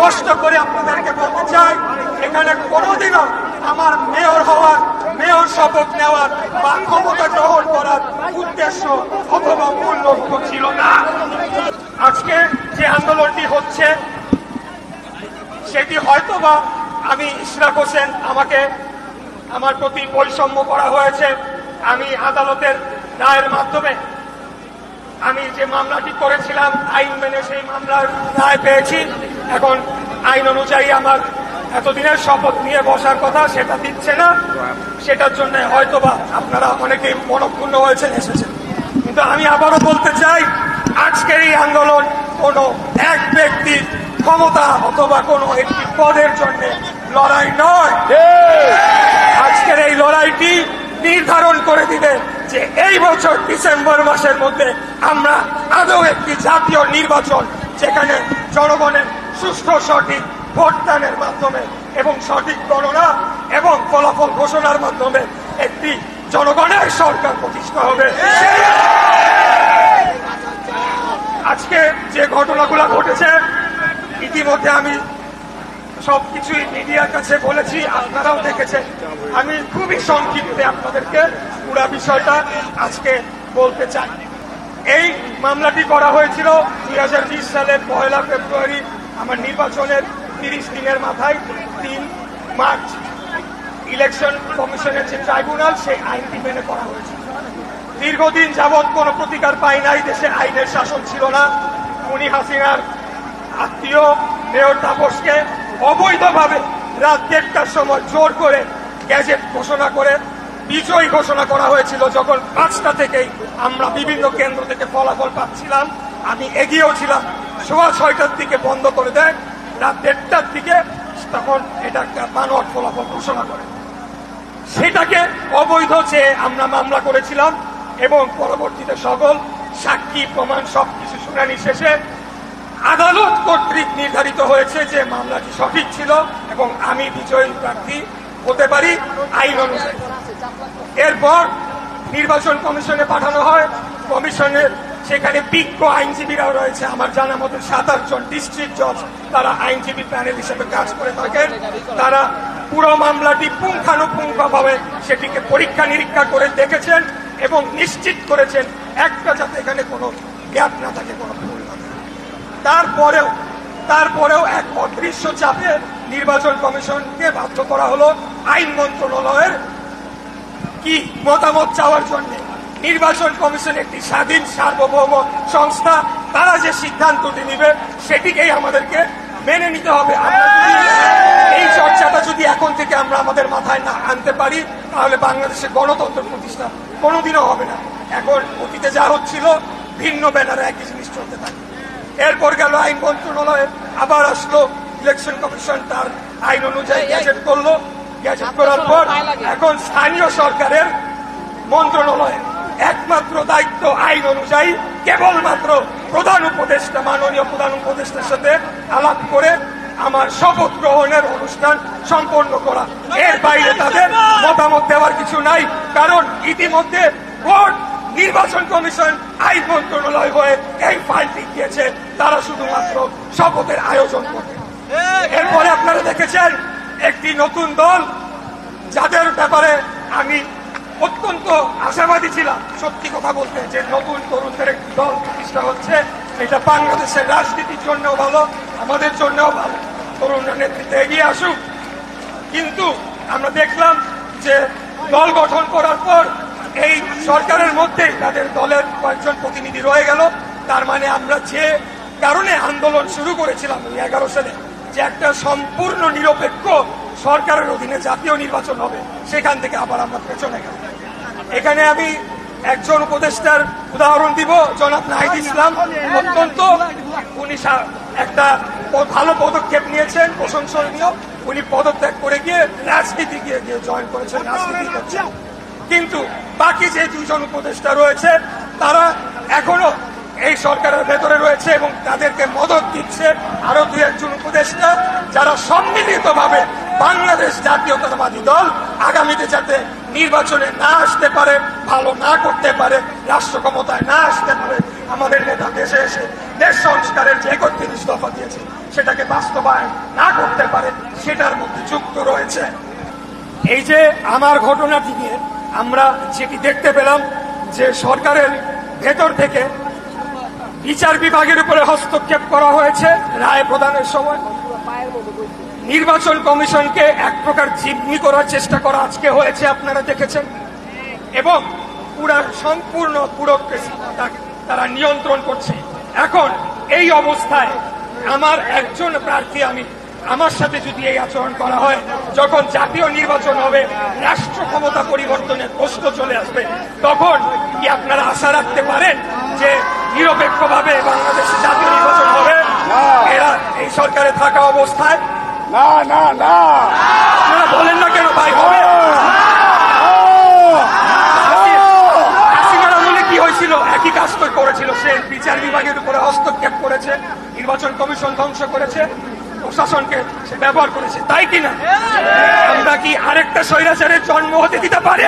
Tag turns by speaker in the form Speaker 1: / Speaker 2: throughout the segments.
Speaker 1: স্পষ্ট করে আপনাদেরকে বলতে চাই, এখানে কোনোদিনও আমার মেয়র হওয়ার, মেয়র শপথ নেওয়ার বা ক্ষমতা গ্রহণ করার উদ্দেশ্য অথবা মূল লক্ষ্য ছিল না। আজকে যে আন্দোলনটি হচ্ছে সেটি হয়তোবা আমি ইশরাক হোসেন, আমাকে আমার প্রতি বৈষম্য করা হয়েছে। আমি আদালতের রায়ের মাধ্যমে আমি যে মামলাটি করেছিলাম আইন মেনে সেই মামলার রায় পেয়েছি। এখন আইন অনুযায়ী আমার এতদিনের শপথ নিয়ে বসার কথা সেটা দিচ্ছে না। সেটার জন্য হয়তোবা আপনারা অনেকেই মনক্ষুণ্ণ হয়েছেন, এসেছেন। কিন্তু আমি আবারও বলতে চাই, আজকের এই আন্দোলন কোনো এক ব্যক্তির ক্ষমতা অথবা কোনো একটি পদের জন্য লড়াই নয়। আজকের এই লড়াইটি নির্ধারণ করে দিবে যে এই বছর ডিসেম্বর মাসের মধ্যে আমরা আদৌ একটি জাতীয় নির্বাচন, যেখানে জনগণের সুষ্ঠু সঠিক ভোটদানের মাধ্যমে এবং সঠিক গণনা এবং ফলাফল ঘোষণার মাধ্যমে একটি জনগণের সরকার প্রতিষ্ঠা হবে। আজকে যে ঘটনাগুলো ঘটেছে ইতিমধ্যে আমি সবকিছুই মিডিয়ার কাছে বলেছি, আপনারাও দেখেছেন। আমি খুবই সংক্ষিপ্তে আপনাদেরকে পুরো বিষয়টা আজকে বলতে চাই। এই মামলাটি করা হয়েছিল 2020 সালের 1 ফেব্রুয়ারি, আমার নির্বাচনের 30 দিনের মাথায় 3 মার্চ ইলেকশন কমিশনের যে ট্রাইব্যুনাল, সেই আইনটি মেনে করা হয়েছিল। দীর্ঘদিন যাবৎ কোনো প্রতিকার পাই নাই, দেশে আইনের শাসন ছিল না। খুনি হাসিনার আত্মীয় মেয়র তাপসকে অবৈধভাবে রাত 1টার সময় জোর করে গ্যাজেট ঘোষণা করে বিজয়ী ঘোষণা করা হয়েছিল। যখন 5টা থেকেই আমরা বিভিন্ন কেন্দ্র থেকে ফলাফল পাচ্ছিলাম, আমি এগিয়েও ছিলাম। 6:15টার দিকে বন্ধ করে দেয়, রাত 1টার দিকে তখন এটা একটা বানোয়াট ফলাফল ঘোষণা করে। সেটাকে অবৈধ চেয়ে আমরা মামলা করেছিলাম এবং পরবর্তীতে সকল সাক্ষী প্রমাণ সবকিছু শুনানি শেষে আদালত কর্তৃক নির্ধারিত হয়েছে যে মামলাটি সঠিক ছিল এবং আমি বিজয়ী প্রার্থী হতে পারি আইন অনুযায়ী। এরপর নির্বাচন কমিশনে পাঠানো হয়। কমিশনের সেখানে বিজ্ঞ আইনজীবীরাও রয়েছে, আমার জানা মতো 7-8 জন ডিস্ট্রিক্ট জজ, তারা আইনজীবী প্যানেল হিসেবে কাজ করে থাকেন। তারা পুরো মামলাটি পুঙ্খানুপুঙ্খভাবে সেটিকে পরীক্ষা নিরীক্ষা করে দেখেছেন এবং নিশ্চিত করেছেন একটা যাতে এখানে কোনো গ্যাপ না থাকে, কোনো ভুল না থাকে। তারপরেও এক অদৃশ্য চাপে নির্বাচন কমিশনকে বাধ্য করা হলো আইন মন্ত্রণালয়ের কি মতামত চাওয়ার জন্য। নির্বাচন কমিশন একটি স্বাধীন সার্বভৌম সংস্থা, তারা যে সিদ্ধান্তটি নেবে সেটিকেই আমাদেরকে মেনে নিতে হবে। এই চর্চাটা যদি এখন থেকে আমরা আমাদের মাথায় না আনতে পারি, তাহলে বাংলাদেশের গণতন্ত্র প্রতিষ্ঠা কোনোদিনও হবে না। এখন অতীতে যা হচ্ছিল ভিন্ন ব্যানারে একই জিনিস চলতে থাকে। এরপর গেল আইন মন্ত্রণালয়ে, আবার আসলো ইলেকশন কমিশন, তার আইন অনুযায়ী গ্যাজেট করলো। গ্যাজেট করার পর এখন স্থানীয় সরকারের মন্ত্রণালয়ে একমাত্র দায়িত্ব আইন অনুযায়ী কেবলমাত্র প্রধান উপদেষ্টা, মাননীয় প্রধান উপদেষ্টার সাথে আলাপ করে আমার শপথ গ্রহণের অনুষ্ঠান সম্পন্ন করা। এর বাইরে তাদের মতামত দেওয়ার কিছু নাই, কারণ ইতিমধ্যে ভোট নির্বাচন কমিশন আইন মন্ত্রণালয় হয়ে এই ফাইলটি দিয়েছে, তারা শুধুমাত্র শপথের আয়োজন করে। এরপরে আপনারা দেখেছেন একটি নতুন দল, যাদের ব্যাপারে আমি অত্যন্ত আশাবাদী ছিলাম, সত্যি কথা বলতে, যে নতুন তরুণদের একটি দল প্রতিষ্ঠা হচ্ছে। এটা বাংলাদেশের রাজনীতির জন্যও ভালো, আমাদের জন্যও ভালো, তরুণরা নেতৃত্বে এগিয়ে আসুক। কিন্তু আমরা দেখলাম যে দল গঠন করার পর এই সরকারের মধ্যেই তাদের দলের কয়েকজন প্রতিনিধি রয়ে গেল। তার মানে আমরা যে কারণে আন্দোলন শুরু করেছিলাম 2011 সালে, যে একটা সম্পূর্ণ নিরপেক্ষ সরকারের অধীনে জাতীয় নির্বাচন হবে, সেখান থেকে আবার আমরা পেছনে গেলাম। এখানে আমি একজন উপদেষ্টার উদাহরণ দিব, জনাব নাহিদ ইসলাম। অত্যন্ত উনি একটা ভালো পদক্ষেপ নিয়েছেন, প্রশংসনীয়। উনি পদত্যাগ করে গিয়ে রাজনীতি গিয়ে জয়েন করেছেন, রাজনীতি করছেন। কিন্তু বাকি যে 2 জন উপদেষ্টা রয়েছে, তারা এখনো এই সরকারের ভেতরে রয়েছে এবং তাদেরকে মদত দিচ্ছে আরো 2-1 জন উপদেষ্টা, যারা সম্মিলিতভাবে বাংলাদেশ জাতীয়তাবাদী দল আগামীতে যাতে নির্বাচনে না আসতে পারে, ভালো না করতে পারে, রাষ্ট্র ক্ষমতায় না আসতে পারে, আমাদের নেতা দেশে এসে দেশ সংস্কারের যে 31 দফা দিয়েছে সেটাকে বাস্তবায়ন না করতে পারে সেটার মধ্যে যুক্ত রয়েছে। এই যে আমার ঘটনাটি নিয়ে আমরা যেটি দেখতে পেলাম যে সরকারের ভেতর থেকে বিচার বিভাগের উপরে হস্তক্ষেপ করা হয়েছে রায় প্রদানের সময়, নির্বাচন কমিশনকে এক প্রকার জিম্মি করার চেষ্টা করা আজকে হয়েছে, আপনারা দেখেছেন, এবং পুরা সম্পূর্ণ ব্যুরোক্রেসি তারা নিয়ন্ত্রণ করছে। এখন এই অবস্থায় আমার একজন প্রার্থী, আমার সাথে যদি এই আচরণ করা হয়, যখন জাতীয় নির্বাচন হবে, রাষ্ট্র ক্ষমতা পরিবর্তনের প্রশ্ন চলে আসবে, তখন কি আপনারা আশা রাখতে পারেন যে নিরপেক্ষভাবে বাংলাদেশে জাতীয় নির্বাচন হবে এরা এই সরকারে থাকা অবস্থায়?
Speaker 2: না না না,
Speaker 1: আপনারা বলেন না কেন ভাই হবে? হাসিনার আমলে কি হয়েছিল? একই কাজ তো করেছিল, সে বিচার বিভাগের উপরে হস্তক্ষেপ করেছে, নির্বাচন কমিশন ধ্বংস করেছে, প্রশাসনকে সে ব্যবহার করেছে, তাই কিনা? আমরা কি আরেকটা স্বৈরাচারের জন্ম হতে দিতে পারি?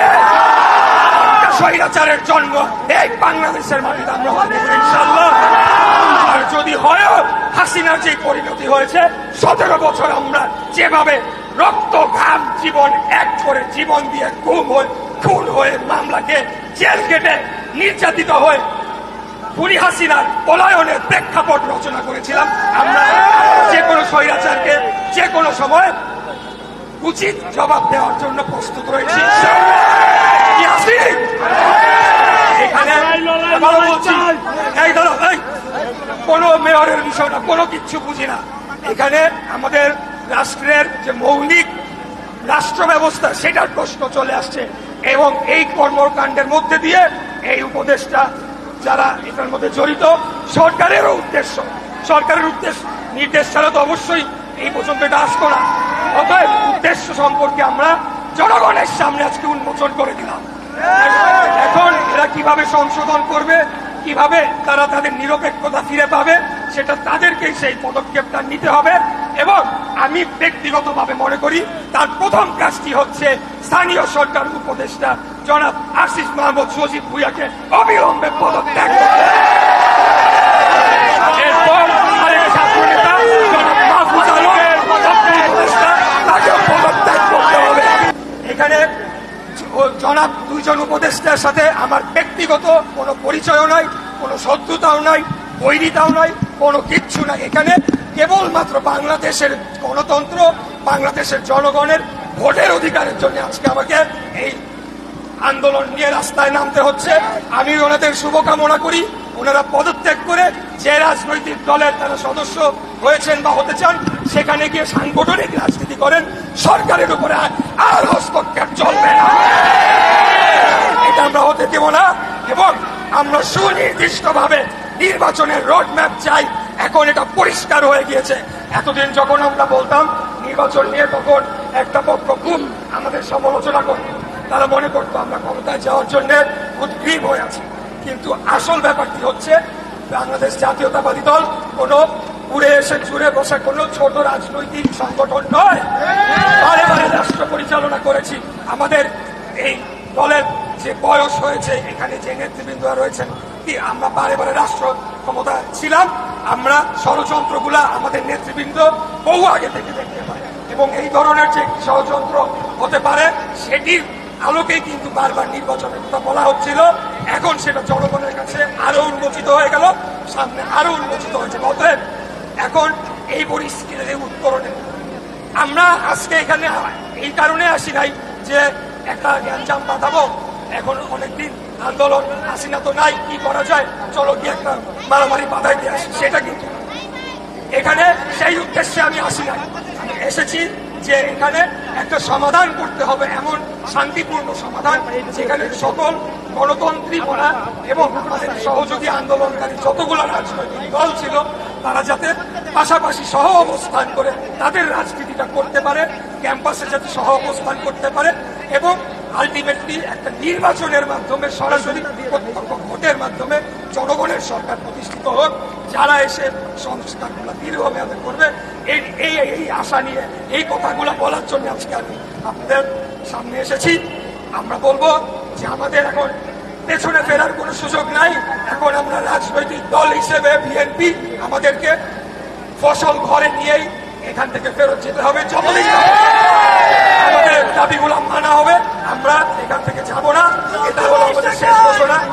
Speaker 1: স্বৈরাচারের জন্ম এই বাংলাদেশের মাটিতে আমরা হতে দেব ইনশাআল্লাহ। আর যদি হয় হাসিনার যে পরিণতি হয়েছে, 17 বছর আমরা যেভাবে রক্ত ঘাম জীবন এক করে জীবন দিয়ে খুন হয়ে মামলাকে জেল কেটে নির্যাতিত হয়ে খুনি হাসিনার পলায়নের প্রেক্ষাপট রচনা করেছিলাম, আমরা যে কোনো স্বৈরাচারকে যে কোনো সময় উচিত জবাব দেওয়ার জন্য প্রস্তুত রয়েছি। এখানে কোন মেয়রের বিষয় না, কোনো কিচ্ছু বুঝি না। এখানে আমাদের রাষ্ট্রের যে মৌলিক রাষ্ট্র ব্যবস্থা সেটার প্রশ্ন চলে আসছে, এবং এই কর্মকাণ্ডের মধ্যে দিয়ে এই উপদেষ্টা যারা এটার মধ্যে জড়িত, সরকারের উদ্দেশ্য নির্দেশ ছাড়া তো অবশ্যই এই পর্যন্ত এটা আসতো না। অতএব উদ্দেশ্য সম্পর্কে আমরা জনগণের সামনে আজকে উন্মোচন করে দিলাম। এখন এরা কিভাবে সংশোধন করবে, কিভাবে তারা তাদের নিরপেক্ষতা ফিরে পাবে, সেটা তাদেরকেই সেই পদক্ষেপটা নিতে হবে। এবং আমি ব্যক্তিগতভাবে মনে করি তার প্রথম কাজটি হচ্ছে স্থানীয় সরকার উপদেষ্টা জনাব আসিফ মাহমুদ সজীব ভুঁইয়াকে অবিলম্বে পদত্যাগ করতে হবে। এরপর আরেক ছাত্র নেতা জনাব মাহফুজ আলমের উপদেষ্টা তাকেও পদত্যাগ করতে হবে। এখানে জনাব দুইজন উপদেষ্টার সাথে আমার ব্যক্তিগত কোনো পরিচয়ও নাই, কোনো শত্রুতাও নাই, বৈরিতাও নাই, কোনো কিচ্ছু নাই। এখানে কেবলমাত্র বাংলাদেশের গণতন্ত্র, বাংলাদেশের জনগণের ভোটের অধিকারের জন্য আজকে আমাকে এই আন্দোলন নিয়ে রাস্তায় নামতে হচ্ছে। আমি ওনাদের শুভকামনা করি, ওনারা পদত্যাগ করে যে রাজনৈতিক দলের তারা সদস্য হয়েছেন বা হতে চান সেখানে গিয়ে সাংগঠনিক রাজনীতি করেন, সরকারের উপরে আর হস্তক্ষেপ চলবে না, এটা আমরা হতে দেব না। এবং আমরা সুনির্দিষ্টভাবে নির্বাচনের রোডম্যাপ চাই। এখন এটা পরিষ্কার হয়ে গিয়েছে। এতদিন যখন আমরা বলতাম নির্বাচন নিয়ে, তখন একটা পক্ষ খুব আমাদের সমালোচনা করত, তারা মনে করতো আমরা ক্ষমতায় যাওয়ার জন্য উদ্গ্রীব হয়ে আছি। কিন্তু আসল ব্যাপারটি হচ্ছে বাংলাদেশ জাতীয়তাবাদী দল কোনো উড়ে এসে জুড়ে বসে কোনো ছোট রাজনৈতিক সংগঠন নয়। বারে বারে রাষ্ট্র পরিচালনা করেছি। আমাদের এই দলের যে বয়স হয়েছে, এখানে যে নেতৃবৃন্দরা রয়েছেন, আমরা বারে বারে রাষ্ট্র ক্ষমতা ছিলাম। আমরা ষড়যন্ত্রগুলা আমাদের নেতৃবৃন্দ বহু আগে থেকে দেখতে পাই, এবং এই ধরনের যে ষড়যন্ত্র হতে পারে সেটির আলোকেই কিন্তু বারবার নির্বাচনের কথা বলা হচ্ছিল। এখন সেটা জনগণের কাছে আরো উন্মোচিত হয়ে গেল, সামনে আরো উন্মোচিত হয়েছে। অতএব এখন এই পরিস্থিতির উত্তরণে আমরা আজকে এখানে এই কারণে আসি নাই যে একটা গ্যাঞ্জাম বাঁধাবো, এখন অনেকদিন আন্দোলন, হাসিনা তো নাই, কি করা যায়, চলো কি একটা মারামারি বাধাই দিয়ে আসি, সেটা কিন্তু এখানে সেই উদ্দেশ্যে আমি আসি নাই। আমি এসেছি যে এখানে একটা সমাধান করতে হবে, এমন শান্তিপূর্ণ সমাধান যেখানে সকল গণতন্ত্রী বলা এবং আমাদের সহযোগী আন্দোলনকারী যতগুলো রাজনৈতিক দল ছিল তারা যাতে পাশাপাশি সহ অবস্থান করে তাদের রাজনীতিটা করতে পারে, ক্যাম্পাসে যাতে সহ অবস্থান করতে পারে, এবং আলটিমেটলি একটা নির্বাচনের মাধ্যমে সরাসরি প্রত্যক্ষ ভোটের মাধ্যমে জনগণের সরকার প্রতিষ্ঠিত হোক, যারা এসে সংস্কারগুলো দীর্ঘমেয়াদে করবে। এই আশা নিয়ে এই কথাগুলো বলার জন্য আজকে আমি আপনাদের সামনে এসেছি। আমরা বলবো যে আমাদের এখন পেছনে ফেরার কোনো সুযোগ নাই। এখন আমরা রাজনৈতিক দল হিসেবে বিএনপি আমাদেরকে ফসল ঘরে নিয়েই এখান থেকে ফেরত যেতে হবে। যতদিন না আমাদের দাবিগুলো মানা হবে আমরা এখান থেকে যাব না। এটা হলো আমাদের শেষ ঘোষণা।